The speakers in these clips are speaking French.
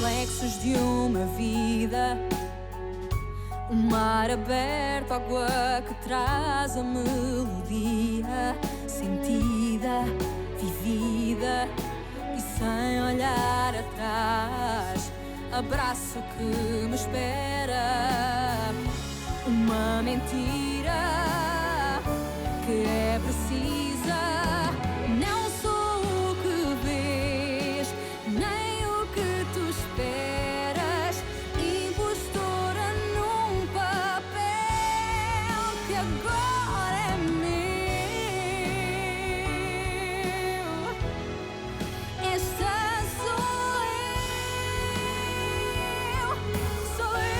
reflexos de uma vida. O mar aberto, água que traz a melodia sentida, vivida e sem olhar atrás. Abraço que me espera. Uma mentira que é precisa. Não sou o que vês, nem o que tu esperas. Impostora num papel que agora é meu. Esta sou eu, sou eu.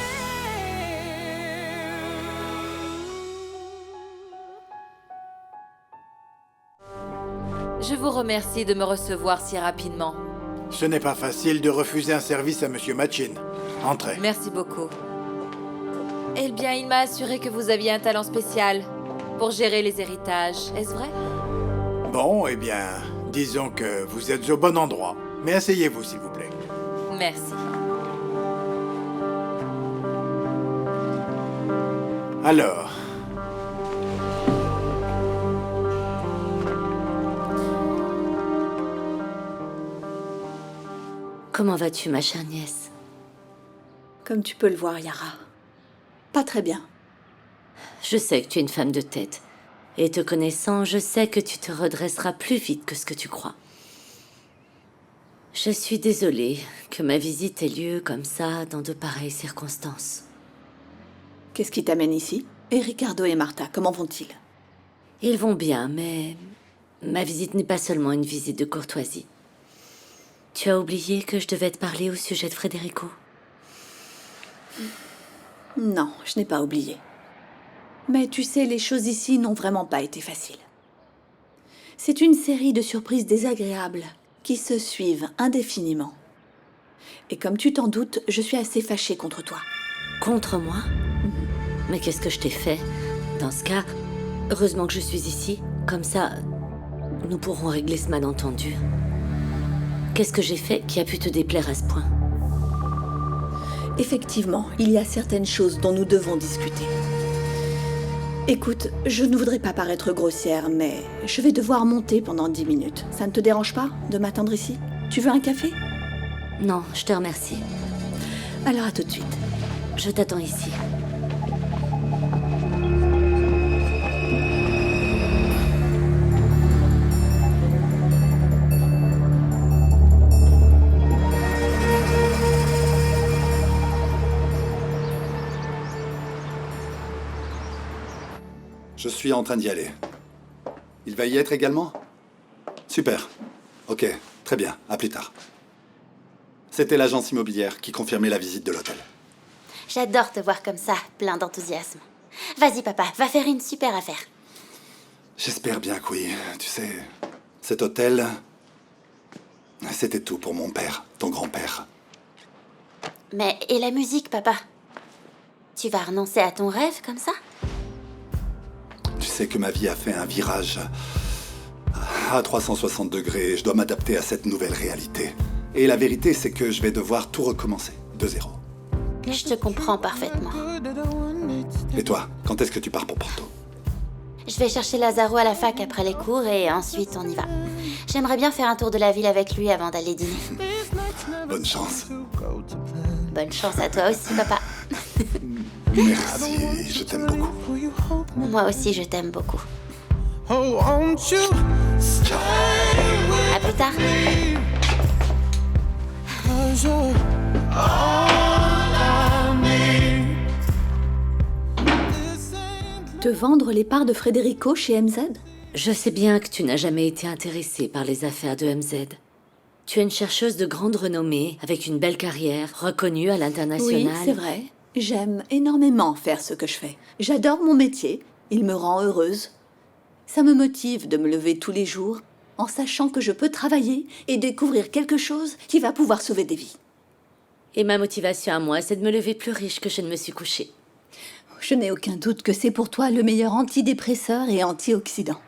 Je vous remercie de me recevoir si rapidement. Ce n'est pas facile de refuser un service à Monsieur Machin. Entrez. Merci beaucoup. Eh bien, il m'a assuré que vous aviez un talent spécial pour gérer les héritages. Est-ce vrai? Bon, eh bien, disons que vous êtes au bon endroit. Mais asseyez-vous, s'il vous plaît. Merci. Alors, Comment vas-tu, ma chère nièce? Comme tu peux le voir, Yara. Pas très bien. Je sais que tu es une femme de tête. Et te connaissant, je sais que tu te redresseras plus vite que ce que tu crois. Je suis désolée que ma visite ait lieu comme ça, dans de pareilles circonstances. Qu'est-ce qui t'amène ici? Et Ricardo et Martha, comment vont-ils? Ils vont bien, mais ma visite n'est pas seulement une visite de courtoisie. Tu as oublié que je devais te parler au sujet de Federico? Non, je n'ai pas oublié. Mais tu sais, les choses ici n'ont vraiment pas été faciles. C'est une série de surprises désagréables qui se suivent indéfiniment. Et comme tu t'en doutes, je suis assez fâchée contre toi. Contre moi? Mais qu'est-ce que je t'ai fait? Dans ce cas, heureusement que je suis ici. Comme ça, nous pourrons régler ce malentendu. Qu'est-ce que j'ai fait qui a pu te déplaire à ce point? Effectivement, il y a certaines choses dont nous devons discuter. Écoute, je ne voudrais pas paraître grossière, mais je vais devoir monter pendant 10 minutes. Ça ne te dérange pas de m'attendre ici? Tu veux un café? Non, je te remercie. Alors à tout de suite. Je t'attends ici. Je suis en train d'y aller. Il va y être également? Super. Ok, très bien. À plus tard. C'était l'agence immobilière qui confirmait la visite de l'hôtel. J'adore te voir comme ça, plein d'enthousiasme. Vas-y papa, va faire une super affaire. J'espère bien que oui. Tu sais, cet hôtel, c'était tout pour mon père, ton grand-père. Mais et la musique, papa? Tu vas renoncer à ton rêve comme ça? Tu sais que ma vie a fait un virage à 360 degrés. Je dois m'adapter à cette nouvelle réalité. Et la vérité, c'est que je vais devoir tout recommencer, de zéro. Je te comprends parfaitement. Et toi, quand est-ce que tu pars pour Porto? Je vais chercher Lazaro à la fac après les cours et ensuite on y va. J'aimerais bien faire un tour de la ville avec lui avant d'aller dîner. Bonne chance. Bonne chance à toi aussi, papa. Merci, je t'aime beaucoup. Moi aussi, je t'aime beaucoup. À plus tard. Te vendre les parts de Federico chez MZ? Je sais bien que tu n'as jamais été intéressée par les affaires de MZ. Tu es une chercheuse de grande renommée, avec une belle carrière, reconnue à l'international. Oui, c'est vrai. J'aime énormément faire ce que je fais. J'adore mon métier. Il me rend heureuse. Ça me motive de me lever tous les jours en sachant que je peux travailler et découvrir quelque chose qui va pouvoir sauver des vies. Et ma motivation à moi, c'est de me lever plus riche que je ne me suis couchée. Je n'ai aucun doute que c'est pour toi le meilleur antidépresseur et antioxydant.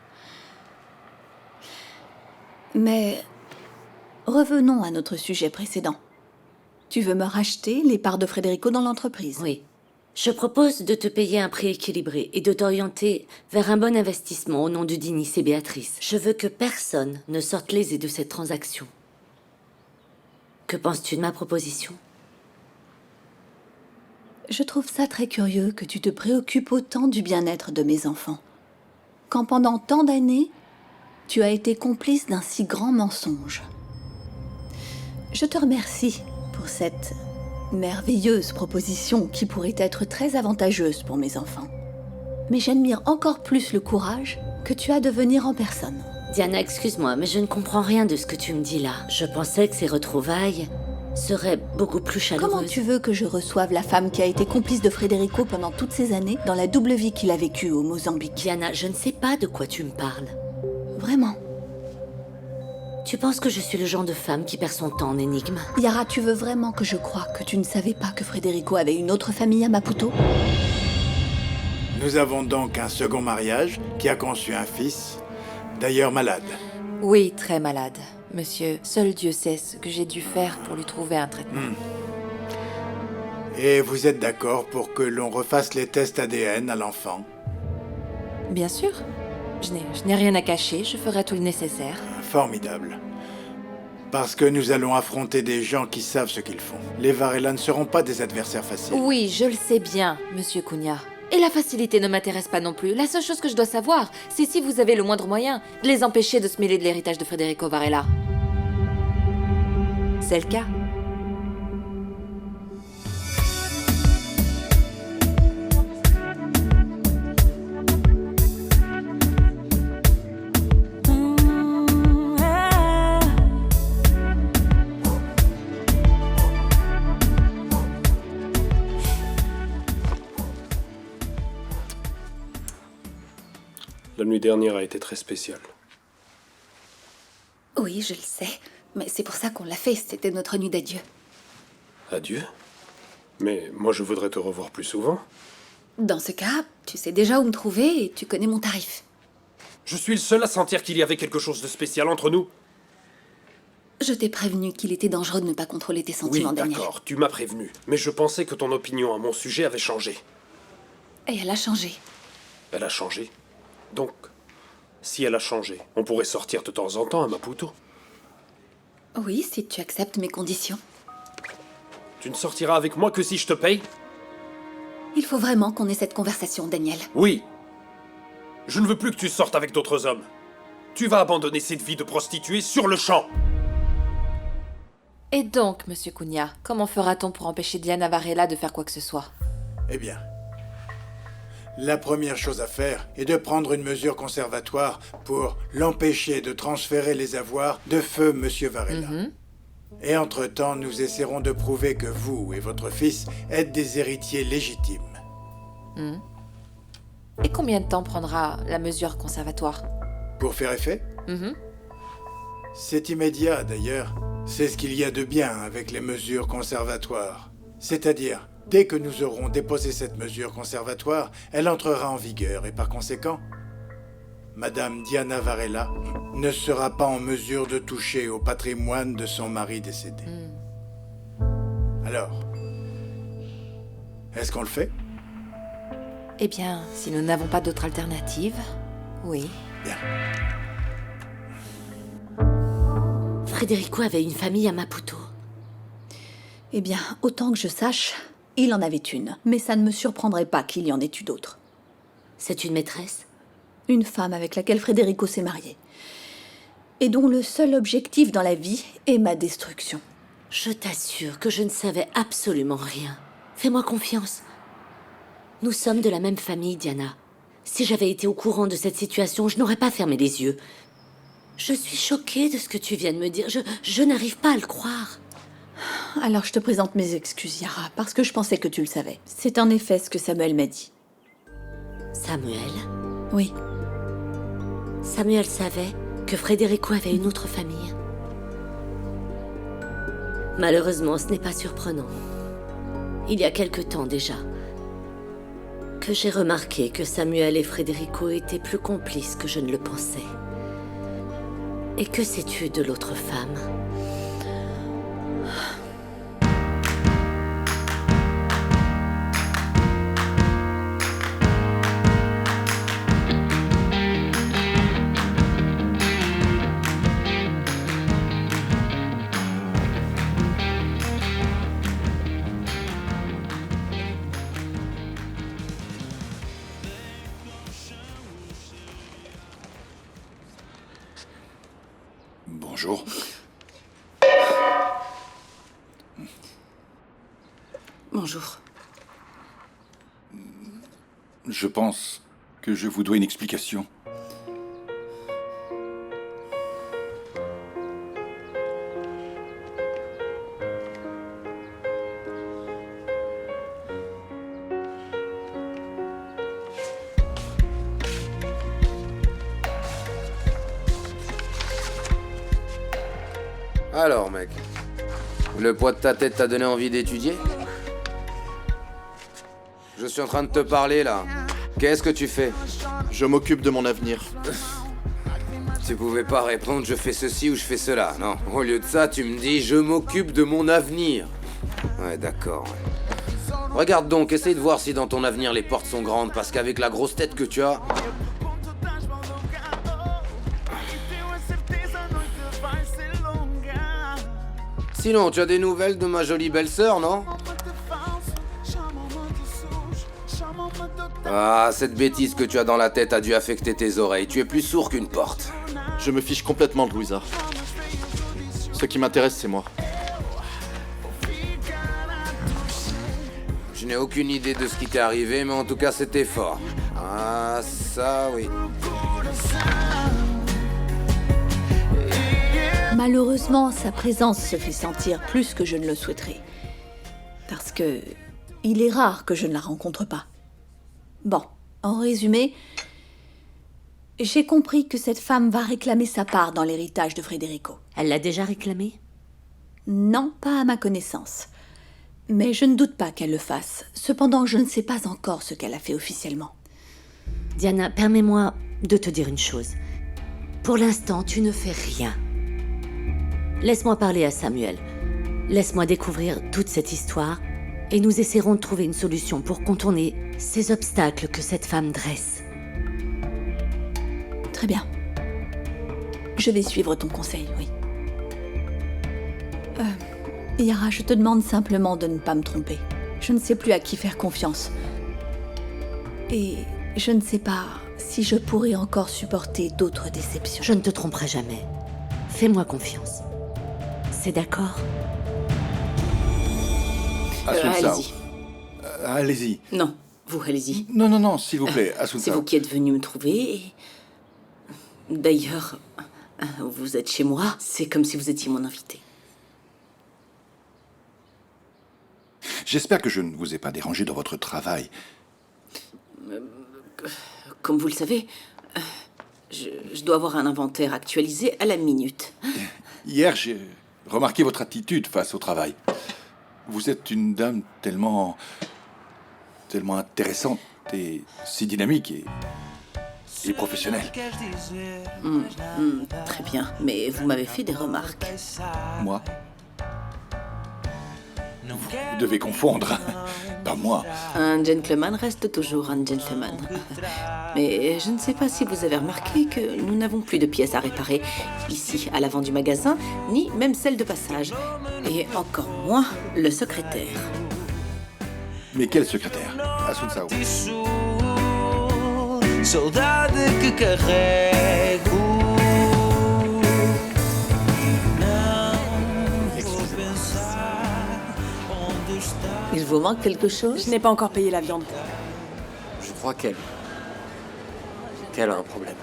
Mais revenons à notre sujet précédent. Tu veux me racheter les parts de Federico dans l'entreprise? Oui. Je propose de te payer un prix équilibré et de t'orienter vers un bon investissement au nom de Dinis et Béatrice. Je veux que personne ne sorte lésé de cette transaction. Que penses-tu de ma proposition? Je trouve ça très curieux que tu te préoccupes autant du bien-être de mes enfants. Quand pendant tant d'années, tu as été complice d'un si grand mensonge. Je te remercie pour cette merveilleuse proposition qui pourrait être très avantageuse pour mes enfants. Mais j'admire encore plus le courage que tu as de venir en personne. Diana, excuse-moi, mais je ne comprends rien de ce que tu me dis là. Je pensais que ces retrouvailles seraient beaucoup plus chaleureuses. Comment tu veux que je reçoive la femme qui a été complice de Federico pendant toutes ces années dans la double vie qu'il a vécue au Mozambique? Diana, je ne sais pas de quoi tu me parles. Vraiment? Tu penses que je suis le genre de femme qui perd son temps en énigmes? Yara, tu veux vraiment que je croie que tu ne savais pas que Federico avait une autre famille à Maputo? Nous avons donc un second mariage qui a conçu un fils, d'ailleurs malade. Oui, très malade. Monsieur, seul Dieu sait ce que j'ai dû faire pour lui trouver un traitement. Et vous êtes d'accord pour que l'on refasse les tests ADN à l'enfant? Bien sûr. Je n'ai rien à cacher, je ferai tout le nécessaire. Formidable. Parce que nous allons affronter des gens qui savent ce qu'ils font. Les Varela ne seront pas des adversaires faciles. Oui, je le sais bien, Monsieur Cunha. Et la facilité ne m'intéresse pas non plus. La seule chose que je dois savoir, c'est si vous avez le moindre moyen de les empêcher de se mêler de l'héritage de Federico Varela. C'est le cas. La nuit dernière a été très spéciale. Oui, je le sais. Mais c'est pour ça qu'on l'a fait, c'était notre nuit d'adieu. Adieu. Mais moi, je voudrais te revoir plus souvent. Dans ce cas, tu sais déjà où me trouver et tu connais mon tarif. Je suis le seul à sentir qu'il y avait quelque chose de spécial entre nous. Je t'ai prévenu qu'il était dangereux de ne pas contrôler tes sentiments, Oui, Daniel. d'accord, tu m'as prévenu. Mais je pensais que ton opinion à mon sujet avait changé. Et elle a changé. Elle a changé. Donc, si elle a changé, on pourrait sortir de temps en temps à Maputo. Oui, si tu acceptes mes conditions. Tu ne sortiras avec moi que si je te paye? Il faut vraiment qu'on ait cette conversation, Daniel. Oui. Je ne veux plus que tu sortes avec d'autres hommes. Tu vas abandonner cette vie de prostituée sur le champ. Et donc, Monsieur Cunha, comment fera-t-on pour empêcher Diana Varela de faire quoi que ce soit? Eh bien, la première chose à faire est de prendre une mesure conservatoire pour l'empêcher de transférer les avoirs de feu Monsieur Varela. Et entre-temps, nous essaierons de prouver que vous et votre fils êtes des héritiers légitimes. Et combien de temps prendra la mesure conservatoire? Pour faire effet? C'est immédiat, d'ailleurs. C'est ce qu'il y a de bien avec les mesures conservatoires. C'est-à-dire, dès que nous aurons déposé cette mesure conservatoire, elle entrera en vigueur et par conséquent, Madame Diana Varela ne sera pas en mesure de toucher au patrimoine de son mari décédé. Alors, est-ce qu'on le fait? Eh bien, si nous n'avons pas d'autre alternative, oui. Bien. Federico avait une famille à Maputo. Eh bien, autant que je sache, il en avait une. Mais ça ne me surprendrait pas qu'il y en ait eu d'autres. C'est une maîtresse? Une femme avec laquelle Federico s'est marié. Et dont le seul objectif dans la vie est ma destruction. Je t'assure que je ne savais absolument rien. Fais-moi confiance. Nous sommes de la même famille, Diana. Si j'avais été au courant de cette situation, je n'aurais pas fermé les yeux. Je suis choquée de ce que tu viens de me dire. Je n'arrive pas à le croire. Alors je te présente mes excuses, Yara, parce que je pensais que tu le savais. C'est en effet ce que Samuel m'a dit. Samuel? Oui. Samuel savait que Federico avait une autre famille. Malheureusement, ce n'est pas surprenant. Il y a quelque temps déjà, que j'ai remarqué que Samuel et Federico étaient plus complices que je ne le pensais. Et que sais-tu de l'autre femme? Bonjour. Bonjour. Je pense que je vous dois une explication. Alors, mec, le poids de ta tête t'a donné envie d'étudier? Je suis en train de te parler, là. Qu'est-ce que tu fais? Je m'occupe de mon avenir. Tu pouvais pas répondre je fais ceci ou je fais cela, non. Au lieu de ça, tu me dis je m'occupe de mon avenir. Ouais, d'accord. Ouais. Regarde donc, essaye de voir si dans ton avenir les portes sont grandes, parce qu'avec la grosse tête que tu as... Sinon, tu as des nouvelles de ma jolie belle-sœur, non? Ah, cette bêtise que tu as dans la tête a dû affecter tes oreilles. Tu es plus sourd qu'une porte. Je me fiche complètement de Louisa. Ce qui m'intéresse, c'est moi. Je n'ai aucune idée de ce qui t'est arrivé, mais en tout cas, c'était fort. Ah, ça, oui. Malheureusement, sa présence se fait sentir plus que je ne le souhaiterais. Parce que il est rare que je ne la rencontre pas. Bon, en résumé, j'ai compris que cette femme va réclamer sa part dans l'héritage de Federico. Elle l'a déjà réclamé? Non, pas à ma connaissance. Mais je ne doute pas qu'elle le fasse. Cependant, je ne sais pas encore ce qu'elle a fait officiellement. Diana, permets-moi de te dire une chose. Pour l'instant, tu ne fais rien. Laisse-moi parler à Samuel. Laisse-moi découvrir toute cette histoire et nous essaierons de trouver une solution pour contourner ces obstacles que cette femme dresse. Très bien. Je vais suivre ton conseil, oui. Yara, je te demande simplement de ne pas me tromper. Je ne sais plus à qui faire confiance. Et je ne sais pas si je pourrai encore supporter d'autres déceptions. Je ne te tromperai jamais. Fais-moi confiance. C'est d'accord? Allez-y. Allez-y. Non, vous, allez-y. Non, s'il vous plaît, Assunta. C'est vous qui êtes venu me trouver et... D'ailleurs, vous êtes chez moi, c'est comme si vous étiez mon invité. J'espère que je ne vous ai pas dérangé dans votre travail. Comme vous le savez, je dois avoir un inventaire actualisé à la minute. Hier, j'ai remarqué votre attitude face au travail. Vous êtes une dame tellement intéressante et si dynamique et professionnelle. Très bien, mais vous m'avez fait des remarques. Moi? Vous devez confondre. Pas moi. Un gentleman reste toujours un gentleman. Mais je ne sais pas si vous avez remarqué que nous n'avons plus de pièces à réparer ici, à l'avant du magasin, ni même celle de passage. Et encore moins le secrétaire. Mais quel secrétaire? Assunta. Saudade que carrego. Il vous manque quelque chose? Je n'ai pas encore payé la viande. Je crois qu'elle a un problème.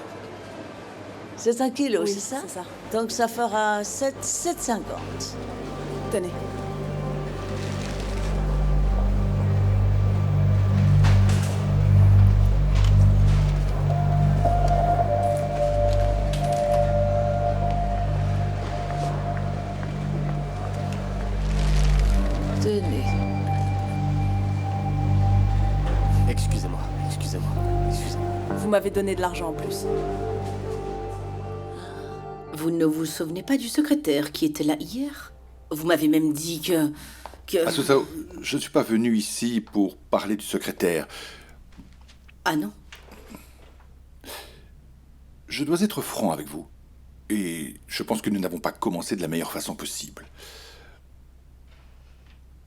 C'est un kilo, Oui, c'est ça? c'est ça. Donc ça fera 7,50. Tenez. Tenez. Excusez-moi. Vous m'avez donné de l'argent en plus. Vous ne vous souvenez pas du secrétaire qui était là hier? Vous m'avez même dit que... Assunta, je ne suis pas venu ici pour parler du secrétaire. Ah non? Je dois être franc avec vous. Et je pense que nous n'avons pas commencé de la meilleure façon possible.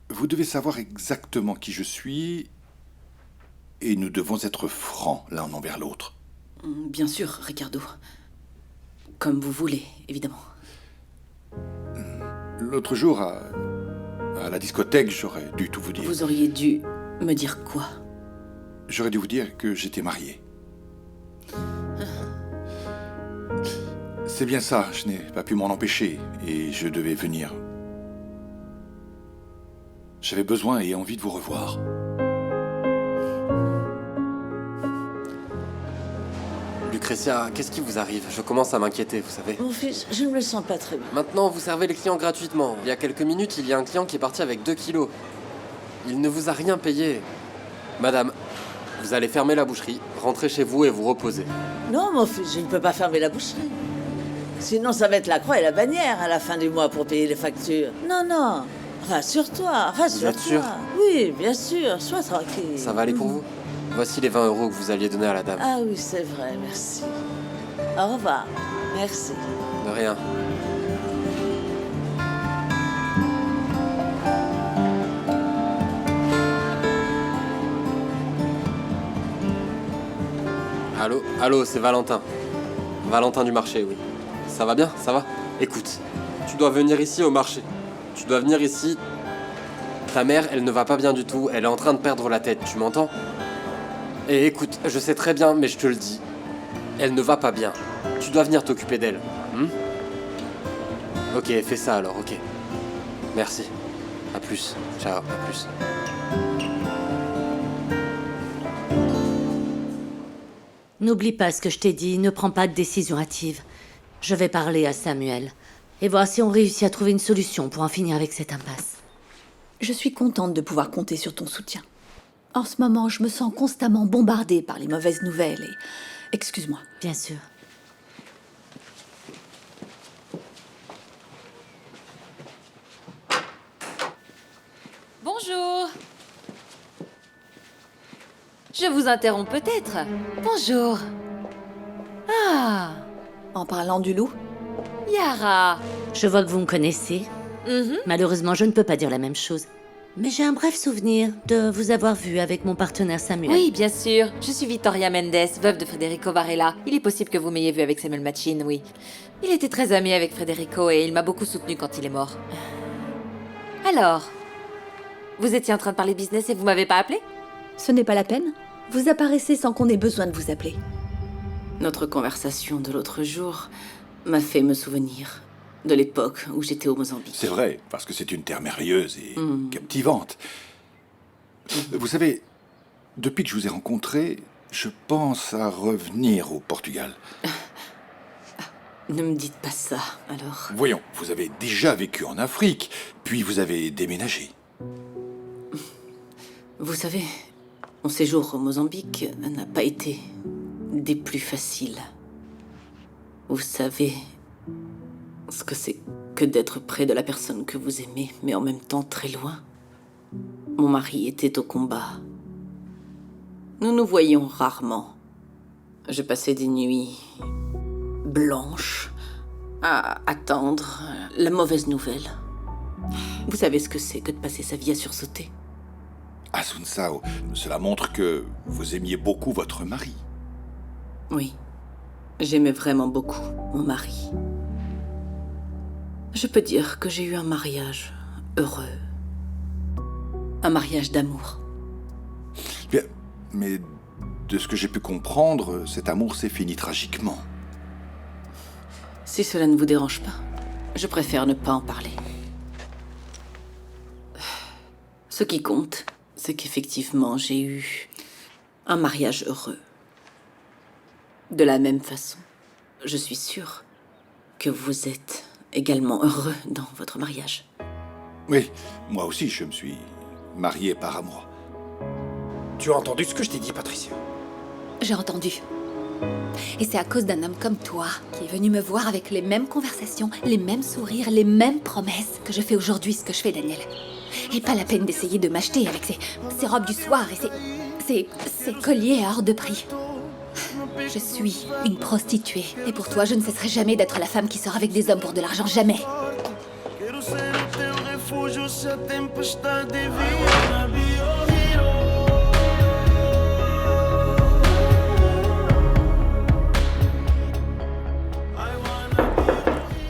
Vous devez savoir exactement qui je suis et nous devons être francs l'un envers l'autre. Bien sûr, Ricardo. Comme vous voulez, évidemment. L'autre jour, à la discothèque, j'aurais dû tout vous dire. Vous auriez dû me dire quoi? J'aurais dû vous dire que j'étais marié. C'est bien ça, je n'ai pas pu m'en empêcher et je devais venir. J'avais besoin et envie de vous revoir. Lucretia, qu'est-ce qui vous arrive? Je commence à m'inquiéter, vous savez. Mon fils, je ne me sens pas très bien. Maintenant, vous servez les clients gratuitement. Il y a quelques minutes, il y a un client qui est parti avec 2 kilos. Il ne vous a rien payé. Madame, vous allez fermer la boucherie, rentrer chez vous et vous reposer. Non, mon fils, je ne peux pas fermer la boucherie. Sinon, ça va être la croix et la bannière à la fin du mois pour payer les factures. Non, non, rassure-toi, rassure-toi. Vous êtes sûr? Oui, bien sûr, sois tranquille. Ça va aller pour vous? Voici les 20 € que vous alliez donner à la dame. Ah oui, c'est vrai, merci. Au revoir, merci. De rien. Allô, c'est Valentin. Valentin du marché, oui. Ça va bien? Ça va? Écoute, tu dois venir ici au marché. Tu dois venir ici. Ta mère, elle ne va pas bien du tout. Elle est en train de perdre la tête, tu m'entends? Et écoute, je sais très bien, mais je te le dis. Elle ne va pas bien. Tu dois venir t'occuper d'elle. Ok, fais ça alors, ok. Merci. À plus. Ciao, à plus. N'oublie pas ce que je t'ai dit, ne prends pas de décision hâtive. Je vais parler à Samuel et voir si on réussit à trouver une solution pour en finir avec cette impasse. Je suis contente de pouvoir compter sur ton soutien. En ce moment, je me sens constamment bombardée par les mauvaises nouvelles et... Excuse-moi. Bien sûr. Bonjour. Je vous interromps peut-être. Bonjour. Ah. En parlant du loup? Yara. Je vois que vous me connaissez. Malheureusement, je ne peux pas dire la même chose. Mais j'ai un bref souvenir de vous avoir vu avec mon partenaire Samuel. Oui, bien sûr. Je suis Vittoria Mendes, veuve de Federico Varela. Il est possible que vous m'ayez vu avec Samuel Machin, oui. Il était très ami avec Federico et il m'a beaucoup soutenu quand il est mort. Alors, vous étiez en train de parler business et vous m'avez pas appelé? Ce n'est pas la peine. Vous apparaissez sans qu'on ait besoin de vous appeler. Notre conversation de l'autre jour m'a fait me souvenir de l'époque où j'étais au Mozambique. C'est vrai, parce que c'est une terre merveilleuse et captivante. Vous savez, depuis que je vous ai rencontré, je pense à revenir au Portugal. Ne me dites pas ça, alors. Voyons, vous avez déjà vécu en Afrique, puis vous avez déménagé. Vous savez, mon séjour au Mozambique n'a pas été des plus faciles. Vous savez ce que c'est que d'être près de la personne que vous aimez, mais en même temps très loin. Mon mari était au combat. Nous nous voyions rarement. Je passais des nuits blanches à attendre la mauvaise nouvelle. Vous savez ce que c'est que de passer sa vie à sursauter? Asunsao, cela montre que vous aimiez beaucoup votre mari. Oui, j'aimais vraiment beaucoup mon mari. Je peux dire que j'ai eu un mariage heureux. Un mariage d'amour. Bien, mais de ce que j'ai pu comprendre, cet amour s'est fini tragiquement. Si cela ne vous dérange pas, je préfère ne pas en parler. Ce qui compte, c'est qu'effectivement, j'ai eu un mariage heureux. De la même façon, je suis sûre que vous êtes également heureux dans votre mariage. Oui, moi aussi, je me suis marié par amour. Tu as entendu ce que je t'ai dit, Patricia? J'ai entendu. Et c'est à cause d'un homme comme toi, qui est venu me voir avec les mêmes conversations, les mêmes sourires, les mêmes promesses, que je fais aujourd'hui ce que je fais, Daniel. Et pas la peine d'essayer de m'acheter avec ces robes du soir et ces colliers à hors de prix. Je suis une prostituée. Et pour toi, je ne cesserai jamais d'être la femme qui sort avec des hommes pour de l'argent. Jamais.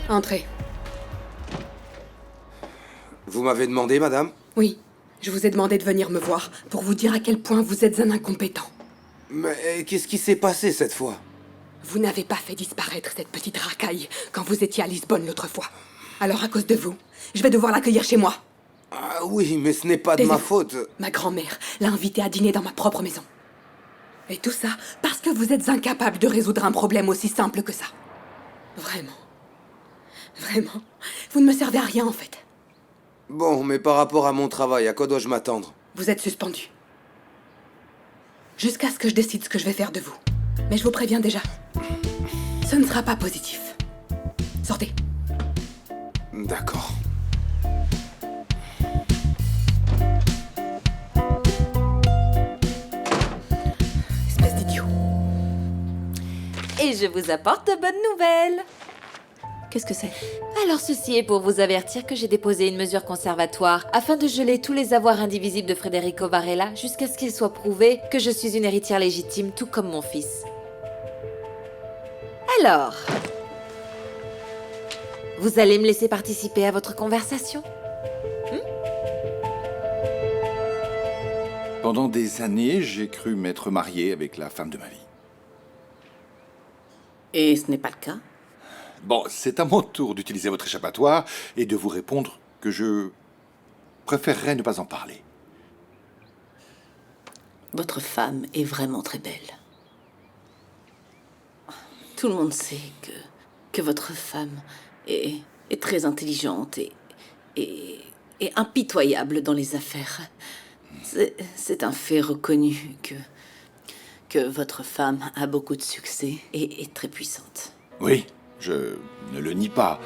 Entrez. Vous m'avez demandé, madame? Oui, je vous ai demandé de venir me voir pour vous dire à quel point vous êtes un incompétent. Mais qu'est-ce qui s'est passé cette fois? Vous n'avez pas fait disparaître cette petite racaille quand vous étiez à Lisbonne l'autre fois. Alors à cause de vous, je vais devoir l'accueillir chez moi. Ah oui, mais ce n'est pas de ma faute. Ma grand-mère l'a invité à dîner dans ma propre maison. Et tout ça parce que vous êtes incapable de résoudre un problème aussi simple que ça. Vraiment. Vraiment. Vous ne me servez à rien en fait. Bon, mais par rapport à mon travail, à quoi dois-je m'attendre? Vous êtes suspendu. Jusqu'à ce que je décide ce que je vais faire de vous. Mais je vous préviens déjà. Ce ne sera pas positif. Sortez. D'accord. Espèce d'idiot. Et je vous apporte de bonnes nouvelles. Qu'est-ce que c'est? Alors ceci est pour vous avertir que j'ai déposé une mesure conservatoire afin de geler tous les avoirs indivisibles de Federico Varela jusqu'à ce qu'il soit prouvé que je suis une héritière légitime tout comme mon fils. Alors, vous allez me laisser participer à votre conversation? Pendant des années, j'ai cru m'être marié avec la femme de ma vie. Et ce n'est pas le cas? Bon, c'est à mon tour d'utiliser votre échappatoire et de vous répondre que je préférerais ne pas en parler. Votre femme est vraiment très belle. Tout le monde sait que votre femme est très intelligente et impitoyable dans les affaires. C'est un fait reconnu que votre femme a beaucoup de succès et est très puissante. Oui, je ne le nie pas.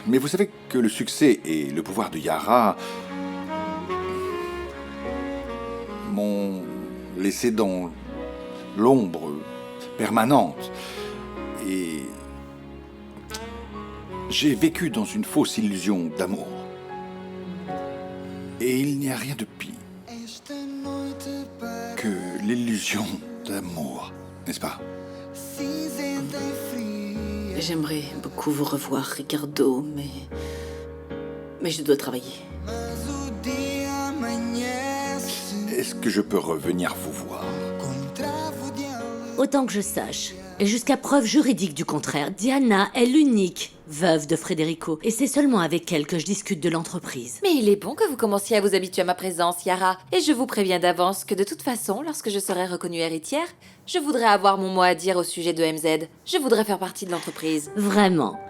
Mais vous savez que le succès et le pouvoir de Yara m'ont laissé dans l'ombre permanente. Et j'ai vécu dans une fausse illusion d'amour. Et il n'y a rien de pire que l'illusion d'amour, n'est-ce pas? J'aimerais beaucoup vous revoir, Ricardo, mais je dois travailler. Est-ce que je peux revenir vous voir? Autant que je sache, et jusqu'à preuve juridique du contraire, Diana est l'unique veuve de Federico, et c'est seulement avec elle que je discute de l'entreprise. Mais il est bon que vous commenciez à vous habituer à ma présence, Yara. Et je vous préviens d'avance que de toute façon, lorsque je serai reconnue héritière, je voudrais avoir mon mot à dire au sujet de MZ. Je voudrais faire partie de l'entreprise. Vraiment.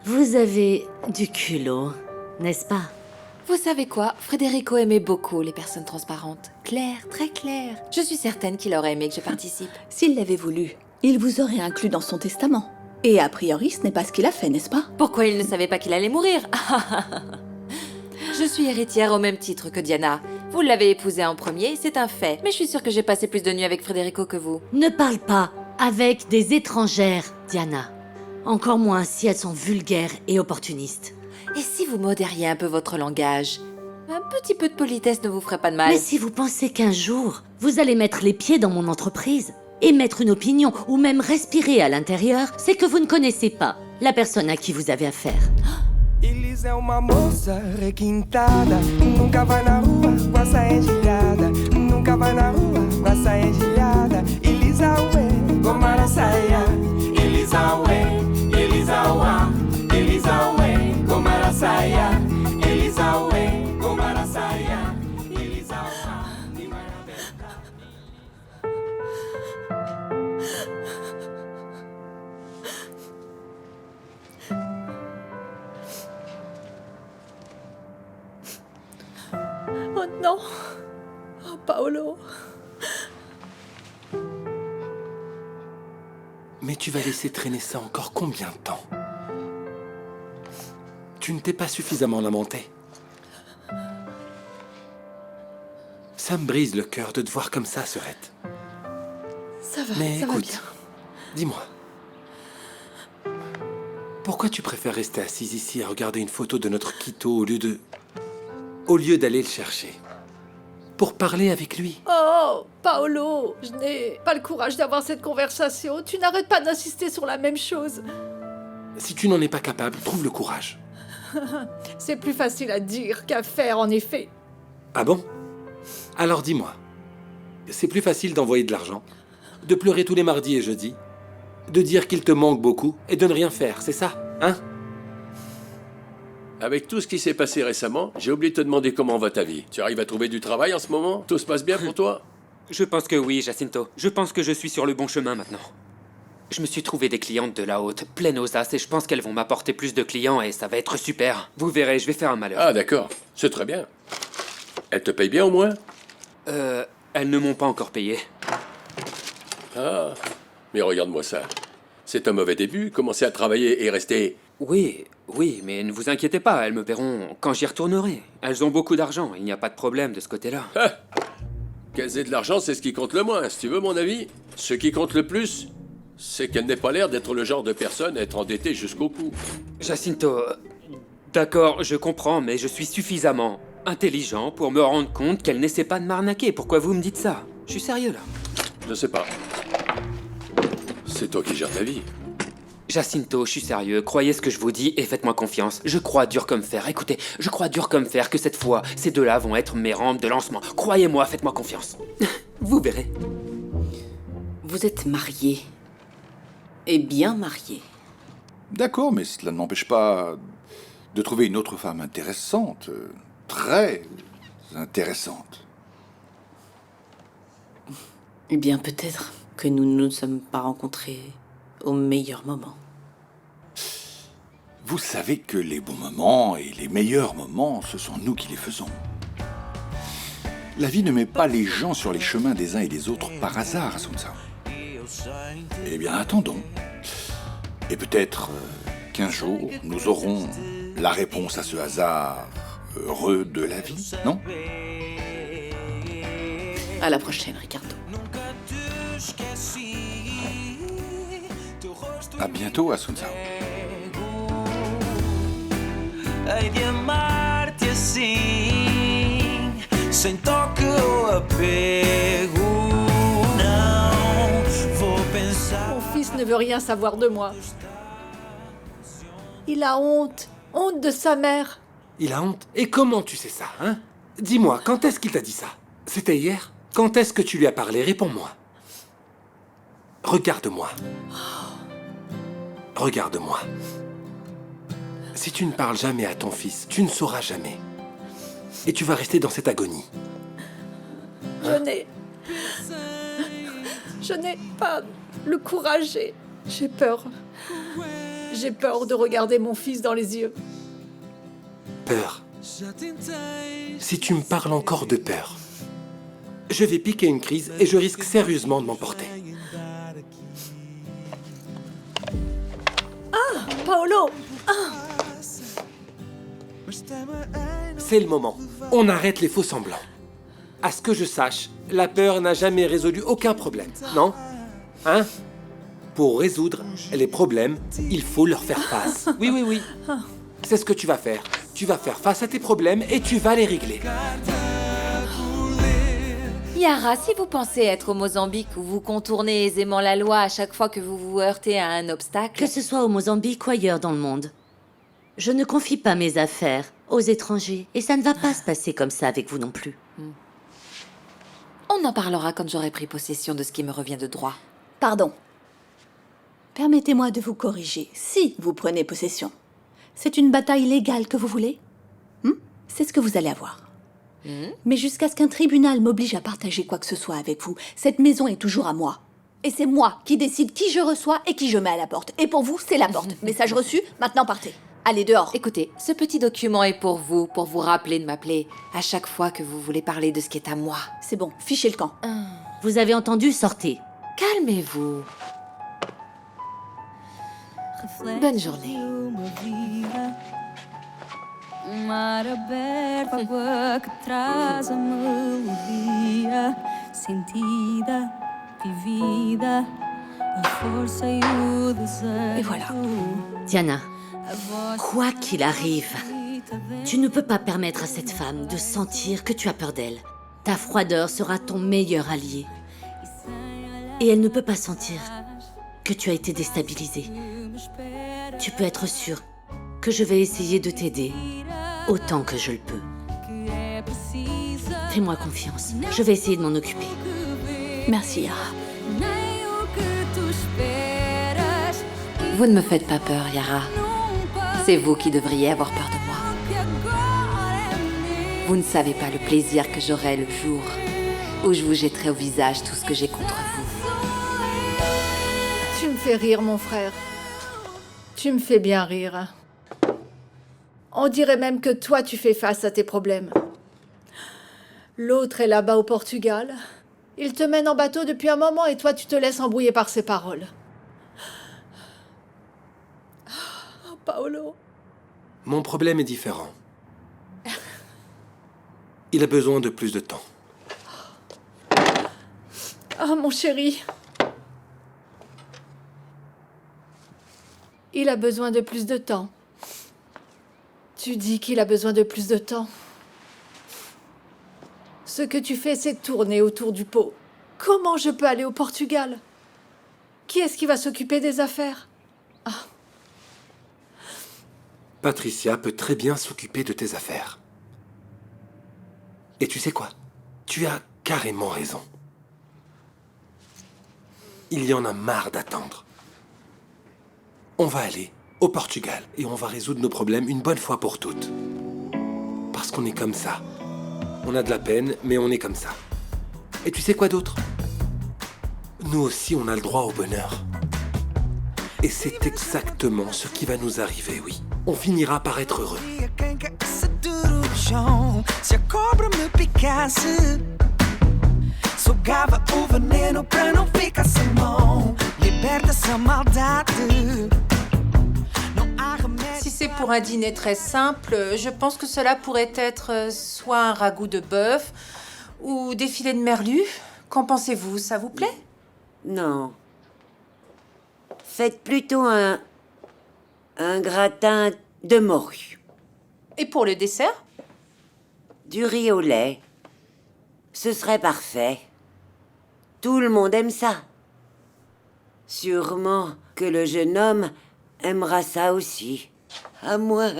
Vous avez du culot, n'est-ce pas? Vous savez quoi? Federico aimait beaucoup les personnes transparentes. Claires, très claires. Je suis certaine qu'il aurait aimé que je participe. S'il l'avait voulu, il vous aurait inclus dans son testament. Et a priori, ce n'est pas ce qu'il a fait, n'est-ce pas? Pourquoi il ne savait pas qu'il allait mourir? Je suis héritière au même titre que Diana. Vous l'avez épousée en premier, c'est un fait. Mais je suis sûre que j'ai passé plus de nuits avec Federico que vous. Ne parle pas avec des étrangères, Diana. Encore moins si elles sont vulgaires et opportunistes. Et si vous modériez un peu votre langage? Un petit peu de politesse ne vous ferait pas de mal. Mais si vous pensez qu'un jour, vous allez mettre les pieds dans mon entreprise, émettre une opinion ou même respirer à l'intérieur, c'est que vous ne connaissez pas la personne à qui vous avez affaire. Elis é uma moça requintada, nunca vai na rua com a saia engelhada, nunca vai na rua com a saia engelhada. Elisa ué, gomara saia, Elisa ué, Elisa uá, Elisa ué, gomara saia, Elisa ué, gomara saia, Elisa uá, ni vai na verga. Oh non! Oh, Paolo! Mais tu vas laisser traîner ça encore combien de temps? Tu ne t'es pas suffisamment lamenté. Ça me brise le cœur de te voir comme ça, Serette. Ça va, Mais ça va écoute, bien. dis-moi. Pourquoi tu préfères rester assise ici à regarder une photo de notre Quito au lieu d'aller le chercher? Pour parler avec lui. Oh, Paolo, je n'ai pas le courage d'avoir cette conversation. Tu n'arrêtes pas d'insister sur la même chose. Si tu n'en es pas capable, trouve le courage. C'est plus facile à dire qu'à faire, en effet. Ah bon? Alors dis-moi, c'est plus facile d'envoyer de l'argent, de pleurer tous les mardis et jeudis, de dire qu'il te manque beaucoup et de ne rien faire, c'est ça, hein? Avec tout ce qui s'est passé récemment, j'ai oublié de te demander comment va ta vie. Tu arrives à trouver du travail en ce moment? Tout se passe bien pour toi? Je pense que oui, Jacinto. Je pense que je suis sur le bon chemin maintenant. Je me suis trouvé des clientes de la haute, pleines aux as, et je pense qu'elles vont m'apporter plus de clients et ça va être super. Vous verrez, je vais faire un malheur. Ah d'accord, c'est très bien. Elles te payent bien au moins? Elles ne m'ont pas encore payé. Ah, mais regarde-moi ça. C'est un mauvais début, commencer à travailler et rester... Oui, mais ne vous inquiétez pas, elles me paieront quand j'y retournerai. Elles ont beaucoup d'argent, il n'y a pas de problème de ce côté-là. Ah, qu'elles aient de l'argent, c'est ce qui compte le moins, si tu veux mon avis. Ce qui compte le plus, c'est qu'elle n'ait pas l'air d'être le genre de personne à être endettée jusqu'au cou. Jacinto, d'accord, je comprends, mais je suis suffisamment intelligent pour me rendre compte qu'elle n'essaie pas de m'arnaquer. Pourquoi vous me dites ça? Je suis sérieux, là. Je sais pas. C'est toi qui gères ta vie. Jacinto, je suis sérieux, croyez ce que je vous dis et faites-moi confiance. Je crois dur comme fer, écoutez, je crois dur comme fer que cette fois, ces deux-là vont être mes rampes de lancement. Croyez-moi, faites-moi confiance. Vous verrez. Vous êtes marié. Et bien marié. D'accord, mais cela ne m'empêche pas de trouver une autre femme intéressante. Très intéressante. Eh bien, peut-être que nous ne nous sommes pas rencontrés au meilleur moment. Vous savez que les bons moments et les meilleurs moments, ce sont nous qui les faisons. La vie ne met pas les gens sur les chemins des uns et des autres par hasard, Asunza. Eh bien, attendons. Et peut-être qu'un jour, nous aurons la réponse à ce hasard heureux de la vie, non? À la prochaine, Ricardo. À bientôt, Asunza. Hei de amar-te assim, sem toque ou apego. Não vou pensar. Mon fils ne veut rien savoir de moi. Il a honte de sa mère. Il a honte? Et comment tu sais ça, hein? Dis-moi, quand est-ce qu'il t'a dit ça? C'était hier? Quand est-ce que tu lui as parlé? Réponds-moi. Regarde-moi. Regarde-moi. Si tu ne parles jamais à ton fils, tu ne sauras jamais. Et tu vas rester dans cette agonie. Je n'ai pas le courage et j'ai peur. J'ai peur de regarder mon fils dans les yeux. Peur. Si tu me parles encore de peur, je vais piquer une crise et je risque sérieusement de m'emporter. Ah, Paolo! Ah. C'est le moment. On arrête les faux semblants. À ce que je sache, la peur n'a jamais résolu aucun problème, non? Hein? Pour résoudre les problèmes, il faut leur faire face. Oui. C'est ce que tu vas faire. Tu vas faire face à tes problèmes et tu vas les régler. Yara, si vous pensez être au Mozambique où vous contournez aisément la loi à chaque fois que vous vous heurtez à un obstacle... Que ce soit au Mozambique ou ailleurs dans le monde, je ne confie pas mes affaires aux étrangers. Et ça ne va pas se passer comme ça avec vous non plus. On en parlera quand j'aurai pris possession de ce qui me revient de droit. Pardon. Permettez-moi de vous corriger, si vous prenez possession. C'est une bataille légale que vous voulez? C'est ce que vous allez avoir. Mais jusqu'à ce qu'un tribunal m'oblige à partager quoi que ce soit avec vous, cette maison est toujours à moi. Et c'est moi qui décide qui je reçois et qui je mets à la porte. Et pour vous, c'est la porte. Message reçu, maintenant partez. Allez, dehors. Écoutez, ce petit document est pour vous rappeler de m'appeler à chaque fois que vous voulez parler de ce qui est à moi. C'est bon, fichez le camp. Vous avez entendu, sortez. Calmez-vous. Bonne journée. Mar aberto, água que traz a melodia sentida, vivida, a força e o desejo. Et voilà. Diana, quoi qu'il arrive, tu ne peux pas permettre à cette femme de sentir que tu as peur d'elle. Ta froideur sera ton meilleur allié. Et elle ne peut pas sentir que tu as été déstabilisé. Tu peux être sûr que je vais essayer de t'aider autant que je le peux. Fais-moi confiance. Je vais essayer de m'en occuper. Merci, Yara. Vous ne me faites pas peur, Yara. C'est vous qui devriez avoir peur de moi. Vous ne savez pas le plaisir que j'aurai le jour où je vous jetterai au visage tout ce que j'ai contre vous. Tu me fais rire, mon frère. Tu me fais bien rire. On dirait même que toi, tu fais face à tes problèmes. L'autre est là-bas au Portugal. Il te mène en bateau depuis un moment et toi, tu te laisses embrouiller par ses paroles. Oh, Paolo. Mon problème est différent. Il a besoin de plus de temps. Oh, mon chéri. Il a besoin de plus de temps. Tu dis qu'il a besoin de plus de temps. Ce que tu fais, c'est tourner autour du pot. Comment je peux aller au Portugal? Qui est-ce qui va s'occuper des affaires? Patricia peut très bien s'occuper de tes affaires. Et tu sais quoi? Tu as carrément raison. Il y en a marre d'attendre. On va aller au Portugal et on va résoudre nos problèmes une bonne fois pour toutes. Parce qu'on est comme ça. On a de la peine, mais on est comme ça. Et tu sais quoi d'autre? Nous aussi, on a le droit au bonheur. Et c'est exactement ce qui va nous arriver, oui. On finira par être heureux. Se a cobra me picasse, sugava o veneno pra não ficar sem mão. Liberta essa maldade. Si c'est pour un dîner très simple, je pense que cela pourrait être soit un ragoût de bœuf ou des filets de merlu. Qu'en pensez-vous? Ça vous plaît? Non. Faites plutôt un gratin de morue. Et pour le dessert? Du riz au lait. Ce serait parfait. Tout le monde aime ça. Sûrement que le jeune homme aimera ça aussi. À moins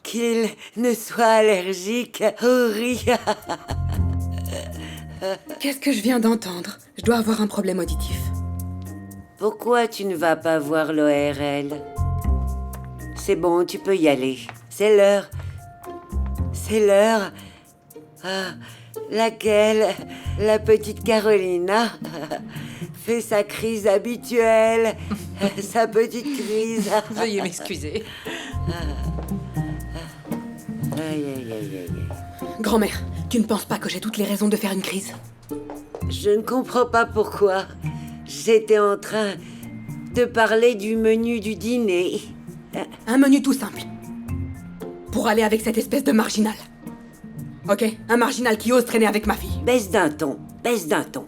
qu'il ne soit allergique au riz. Qu'est-ce que je viens d'entendre? Je dois avoir un problème auditif. Pourquoi tu ne vas pas voir l'ORL? C'est bon, tu peux y aller. C'est l'heure. C'est l'heure à laquelle la petite Carolina fait sa crise habituelle. Sa petite crise. Veuillez m'excuser. Grand-mère, tu ne penses pas que j'ai toutes les raisons de faire une crise? Je ne comprends pas pourquoi. J'étais en train de parler du menu du dîner. Un menu tout simple. Pour aller avec cette espèce de marginal. Ok? Un marginal qui ose traîner avec ma fille. Baisse d'un ton, baisse d'un ton.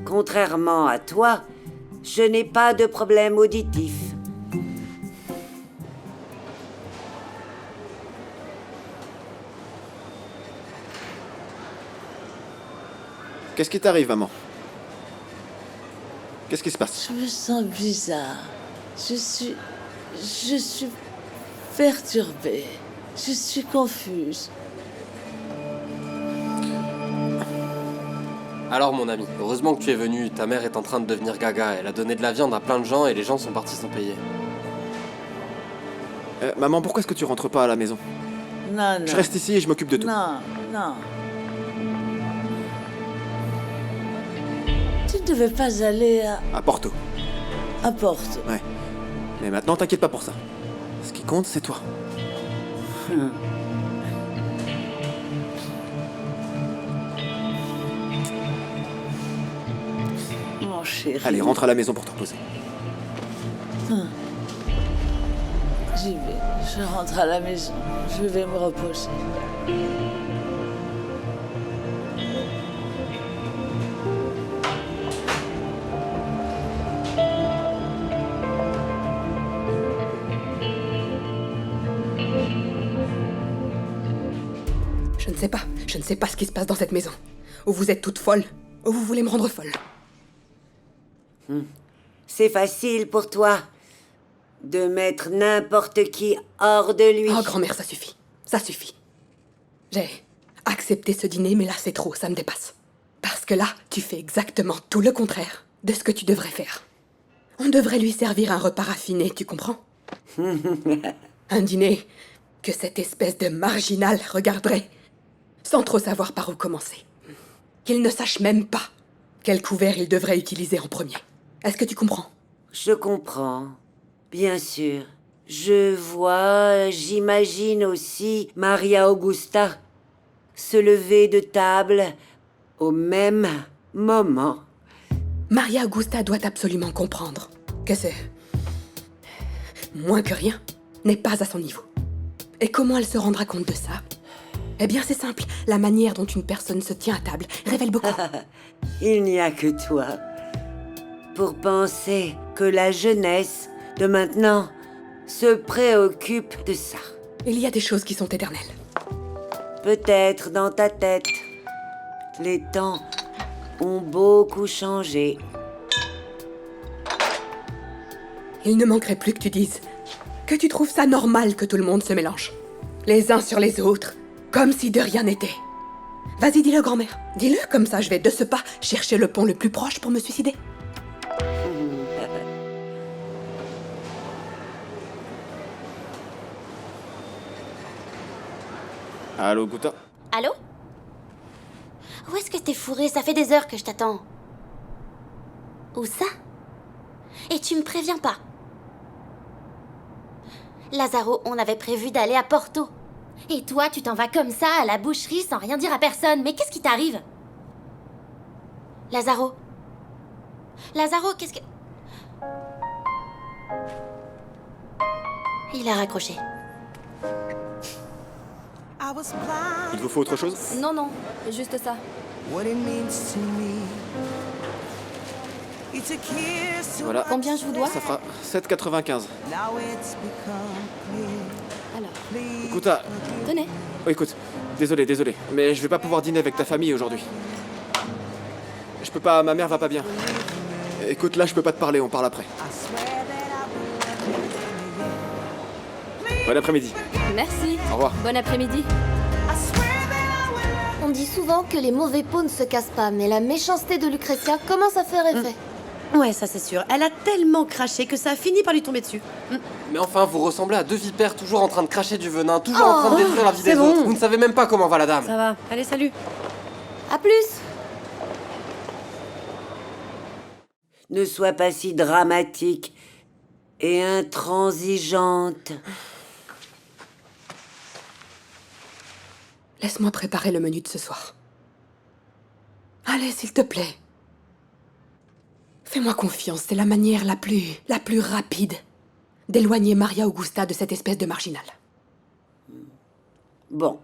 Contrairement à toi, je n'ai pas de problème auditif. Qu'est-ce qui t'arrive, maman? Qu'est-ce qui se passe? Je me sens bizarre. Je suis perturbée. Je suis confuse. Alors mon ami, heureusement que tu es venu, ta mère est en train de devenir gaga, elle a donné de la viande à plein de gens et les gens sont partis sans payer. Maman, pourquoi est-ce que tu rentres pas à la maison? Non, non. Je reste ici et je m'occupe de tout. Non, non. Tu ne devais pas aller À Porto. à Porto. Ouais. Mais maintenant, t'inquiète pas pour ça. Ce qui compte, c'est toi. Mon chéri. Allez, rentre à la maison pour te reposer. J'y vais. Je rentre à la maison. Je vais me reposer. Je ne sais pas ce qui se passe dans cette maison. Ou vous êtes toute folle, ou vous voulez me rendre folle. C'est facile pour toi de mettre n'importe qui hors de lui. Oh, grand-mère, ça suffit. Ça suffit. J'ai accepté ce dîner, mais là, c'est trop, ça me dépasse. Parce que là, tu fais exactement tout le contraire de ce que tu devrais faire. On devrait lui servir un repas raffiné, tu comprends? Un dîner que cette espèce de marginal regarderait sans trop savoir par où commencer. Qu'il ne sache même pas quel couvert il devrait utiliser en premier. Est-ce que tu comprends? Je comprends, bien sûr. Je vois, j'imagine aussi Maria Augusta se lever de table au même moment. Maria Augusta doit absolument comprendre que c'est... moins que rien, n'est pas à son niveau. Et comment elle se rendra compte de ça? Eh bien, c'est simple. La manière dont une personne se tient à table révèle beaucoup. Il n'y a que toi pour penser que la jeunesse de maintenant se préoccupe de ça. Il y a des choses qui sont éternelles. Peut-être dans ta tête. Les temps ont beaucoup changé. Il ne manquerait plus que tu dises que tu trouves ça normal que tout le monde se mélange. Les uns sur les autres, comme si de rien n'était. Vas-y, dis-le, grand-mère. Dis-le, comme ça je vais de ce pas chercher le pont le plus proche pour me suicider. Allô, Gouta? Allô? Où est-ce que t'es fourré? Ça fait des heures que je t'attends. Où ça? Et tu me préviens pas? Lazaro, on avait prévu d'aller à Porto. Et toi, tu t'en vas comme ça à la boucherie sans rien dire à personne. Mais qu'est-ce qui t'arrive? Lazaro? Lazaro, qu'est-ce que... Il a raccroché. Il vous faut autre chose? Non, non, juste ça. Voilà. Combien je vous dois? Ça fera 7,95. Alors. Gouta. Tenez. Oh, écoute, désolé, mais je vais pas pouvoir dîner avec ta famille aujourd'hui. Je peux pas, ma mère va pas bien. Écoute, là, je peux pas te parler, on parle après. Bon après-midi. Merci. Au revoir. Bon après-midi. On dit souvent que les mauvais pots ne se cassent pas, mais la méchanceté de Lucrezia commence à faire effet. Ouais, ça c'est sûr. Elle a tellement craché que ça a fini par lui tomber dessus. Mais enfin, vous ressemblez à deux vipères toujours en train de cracher du venin, toujours en train de détruire la vie des autres. Vous ne savez même pas comment va la dame. Ça va. Allez, salut. À plus. Ne sois pas si dramatique et intransigeante. Laisse-moi préparer le menu de ce soir. Allez, s'il te plaît. Fais-moi confiance, c'est la manière la plus rapide d'éloigner Maria Augusta de cette espèce de marginal. Bon.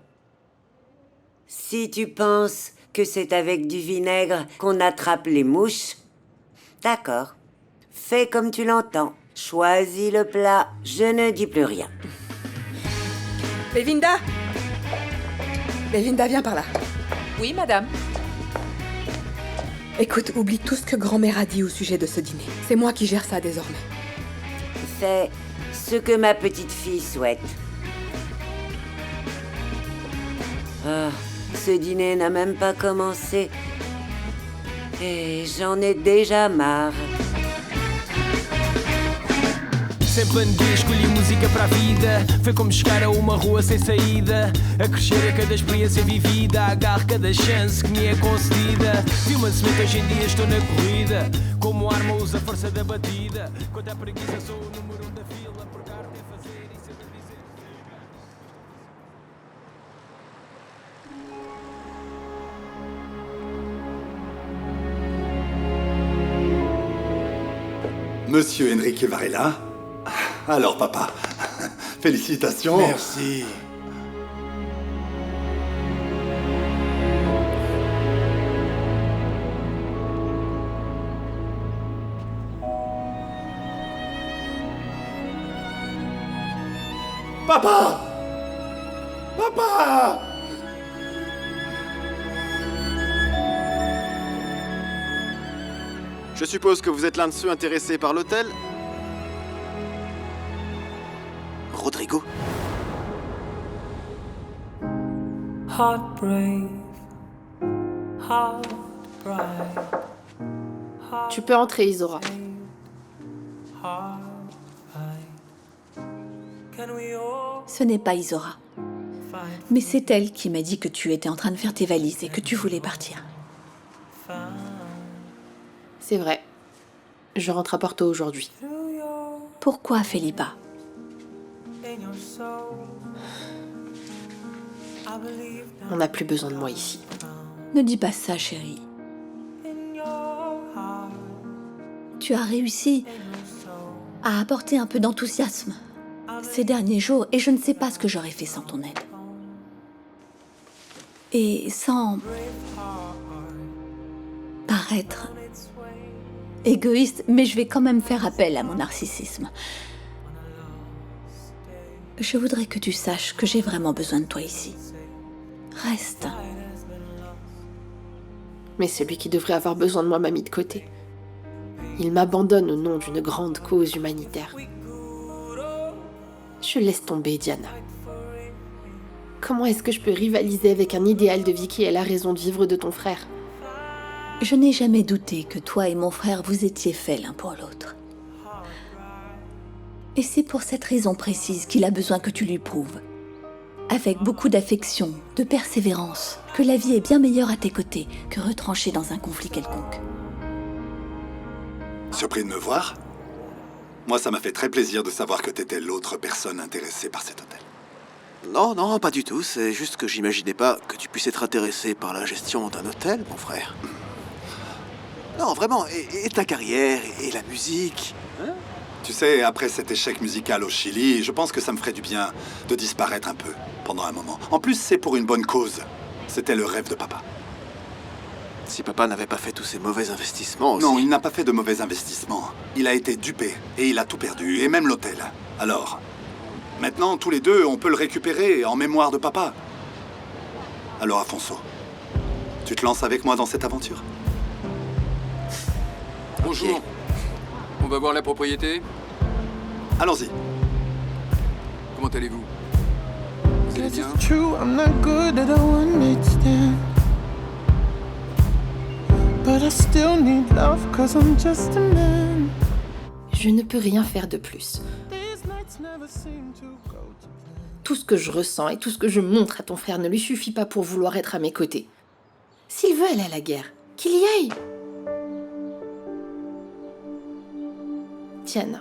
Si tu penses que c'est avec du vinaigre qu'on attrape les mouches, d'accord. Fais comme tu l'entends. Choisis le plat. Je ne dis plus rien. Belinda! Belinda, viens par là. Oui, madame. Écoute, oublie tout ce que grand-mère a dit au sujet de ce dîner. C'est moi qui gère ça désormais. Fais ce que ma petite fille souhaite. Ah, ce dîner n'a même pas commencé. Et j'en ai déjà marre. Sempre andei, escolhi música para a vida. Foi como chegar a uma rua sem saída. A crescer a cada experiência vivida. Agarro cada chance que me é concedida. Vi uma semente, hoje em dia estou na corrida. Como arma uso a força da batida. Quanto à preguiça sou o número 1 da fila. Pregar, ter fazer e sempre dizer. Monsieur Enrique Varela? Alors, papa, félicitations. Merci. Papa! Papa! Je suppose que vous êtes l'un de ceux intéressés par l'hôtel. Rodrigo? Tu peux entrer, Isora. Ce n'est pas Isora. Mais c'est elle qui m'a dit que tu étais en train de faire tes valises et que tu voulais partir. C'est vrai. Je rentre à Porto aujourd'hui. Pourquoi, Felipa? On n'a plus besoin de moi ici. Ne dis pas ça, chérie. Tu as réussi à apporter un peu d'enthousiasme ces derniers jours et je ne sais pas ce que j'aurais fait sans ton aide. Et sans paraître égoïste, mais je vais quand même faire appel à mon narcissisme. Je voudrais que tu saches que j'ai vraiment besoin de toi ici. Reste. Mais celui qui devrait avoir besoin de moi m'a mis de côté. Il m'abandonne au nom d'une grande cause humanitaire. Je laisse tomber, Diana. Comment est-ce que je peux rivaliser avec un idéal de vie qui est la raison de vivre de ton frère? Je n'ai jamais douté que toi et mon frère vous étiez faits l'un pour l'autre. Et c'est pour cette raison précise qu'il a besoin que tu lui prouves, avec beaucoup d'affection, de persévérance, que la vie est bien meilleure à tes côtés que retranchée dans un conflit quelconque. Surpris de me voir? Moi, ça m'a fait très plaisir de savoir que t'étais l'autre personne intéressée par cet hôtel. Non, non, pas du tout. C'est juste que j'imaginais pas que tu puisses être intéressé par la gestion d'un hôtel, mon frère. Non, vraiment. Et ta carrière, et la musique. Hein? Tu sais, après cet échec musical au Chili, je pense que ça me ferait du bien de disparaître un peu pendant un moment. En plus, c'est pour une bonne cause. C'était le rêve de papa. Si papa n'avait pas fait tous ces mauvais investissements aussi... Non, il n'a pas fait de mauvais investissements. Il a été dupé et il a tout perdu, et même l'hôtel. Alors, maintenant, tous les deux, on peut le récupérer en mémoire de papa. Alors, Afonso, tu te lances avec moi dans cette aventure? Bonjour. On va voir la propriété? Allons-y. Comment allez-vous? Vous allez bien? True, I'm not good at a one-night stand. But I still need love, 'cause I'm just a man. Je ne peux rien faire de plus. Tout ce que je ressens et tout ce que je montre à ton frère ne lui suffit pas pour vouloir être à mes côtés. S'il veut aller à la guerre, qu'il y aille. Diana,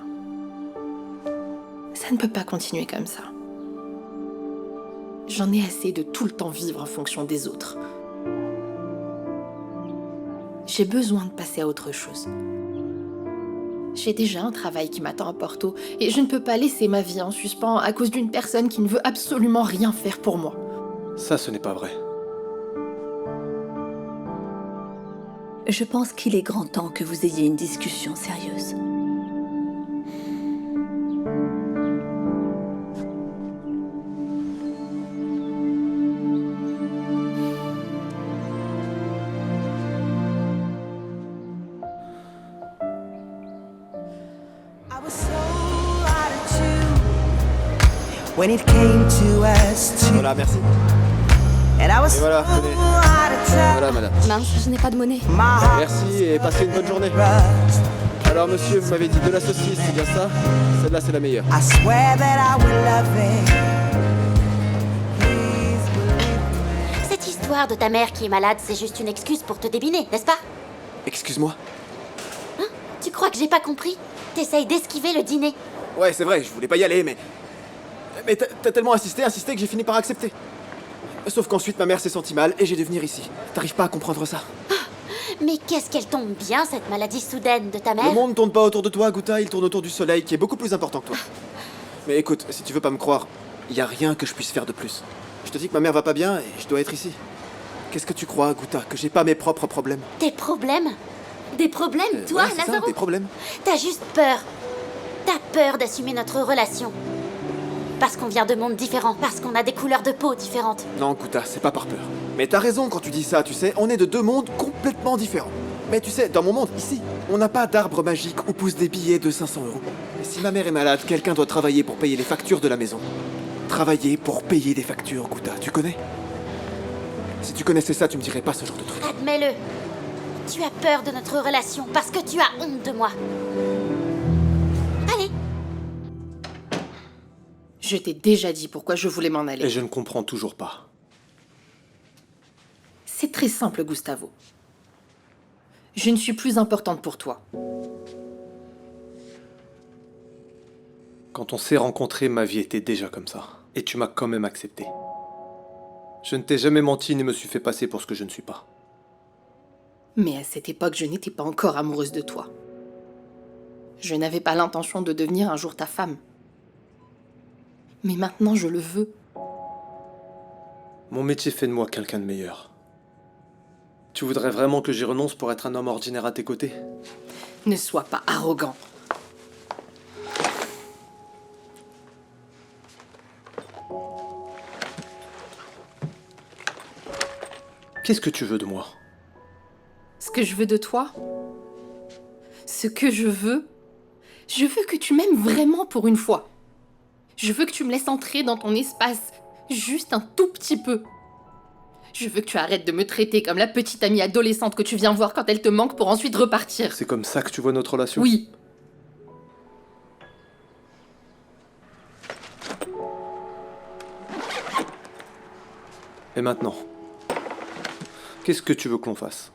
ça ne peut pas continuer comme ça. J'en ai assez de tout le temps vivre en fonction des autres. J'ai besoin de passer à autre chose. J'ai déjà un travail qui m'attend à Porto et je ne peux pas laisser ma vie en suspens à cause d'une personne qui ne veut absolument rien faire pour moi. Ça, ce n'est pas vrai. Je pense qu'il est grand temps que vous ayez une discussion sérieuse. When it came to us two. Voilà, merci. And I was Et voilà, tenez. Voilà, madame. Mince, je n'ai pas de monnaie. Merci et passez une bonne journée. Alors, monsieur, vous m'avez dit de la saucisse, c'est bien ça? Celle-là, c'est la meilleure. I swear that I will love it. Cette histoire de ta mère qui est malade, c'est juste une excuse pour te débiner, n'est-ce pas? Excuse-moi. Hein? Tu crois que j'ai pas compris? T'essayes d'esquiver le dîner. Ouais, c'est vrai, je voulais pas y aller, mais t'as tellement insisté que j'ai fini par accepter. Sauf qu'ensuite, ma mère s'est sentie mal et j'ai dû venir ici. T'arrives pas à comprendre ça? Mais qu'est-ce qu'elle tombe bien, cette maladie soudaine de ta mère? Le monde tourne pas autour de toi, Guta, il tourne autour du soleil, qui est beaucoup plus important que toi. Mais écoute, si tu veux pas me croire, y a rien que je puisse faire de plus. Je te dis que ma mère va pas bien et je dois être ici. Qu'est-ce que tu crois, Guta, que j'ai pas mes propres problèmes? Des problèmes? Des problèmes, toi, ouais, c'est ça, Lazaro? des problèmes. T'as juste peur. T'as peur d'assumer notre relation. Parce qu'on vient de mondes différents, parce qu'on a des couleurs de peau différentes. Non, Guta, c'est pas par peur. Mais t'as raison quand tu dis ça, tu sais, on est de deux mondes complètement différents. Mais tu sais, dans mon monde, ici, on n'a pas d'arbre magique où poussent des billets de 500 €. Et si ma mère est malade, quelqu'un doit travailler pour payer les factures de la maison. Travailler pour payer des factures, Gouta, tu connais? Si tu connaissais ça, tu me dirais pas ce genre de truc. Admets-le. Tu as peur de notre relation parce que tu as honte de moi. Allez. Je t'ai déjà dit pourquoi je voulais m'en aller. Et je ne comprends toujours pas. C'est très simple, Gustavo. Je ne suis plus importante pour toi. Quand on s'est rencontrés, ma vie était déjà comme ça. Et tu m'as quand même accepté. Je ne t'ai jamais menti ni me suis fait passer pour ce que je ne suis pas. Mais à cette époque, je n'étais pas encore amoureuse de toi. Je n'avais pas l'intention de devenir un jour ta femme. Mais maintenant, je le veux. Mon métier fait de moi quelqu'un de meilleur. Tu voudrais vraiment que j'y renonce pour être un homme ordinaire à tes côtés? Ne sois pas arrogant. Qu'est-ce que tu veux de moi? Ce que je veux de toi? Ce que je veux que tu m'aimes vraiment pour une fois. Je veux que tu me laisses entrer dans ton espace, juste un tout petit peu. Je veux que tu arrêtes de me traiter comme la petite amie adolescente que tu viens voir quand elle te manque pour ensuite repartir. C'est comme ça que tu vois notre relation? Oui. Et maintenant? Qu'est-ce que tu veux qu'on fasse?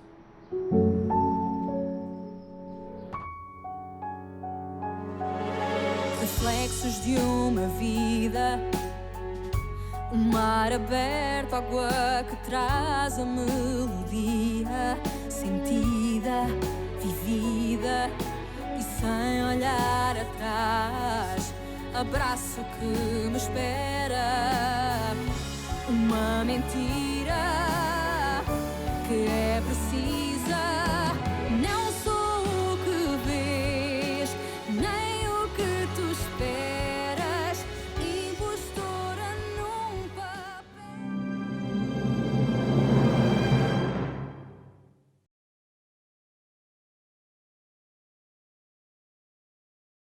Reflexos de uma vida, mar aberto, água que traz a melodia sentida, vivida e sem olhar atrás. Abraço que me espera, uma mentira que é precisa.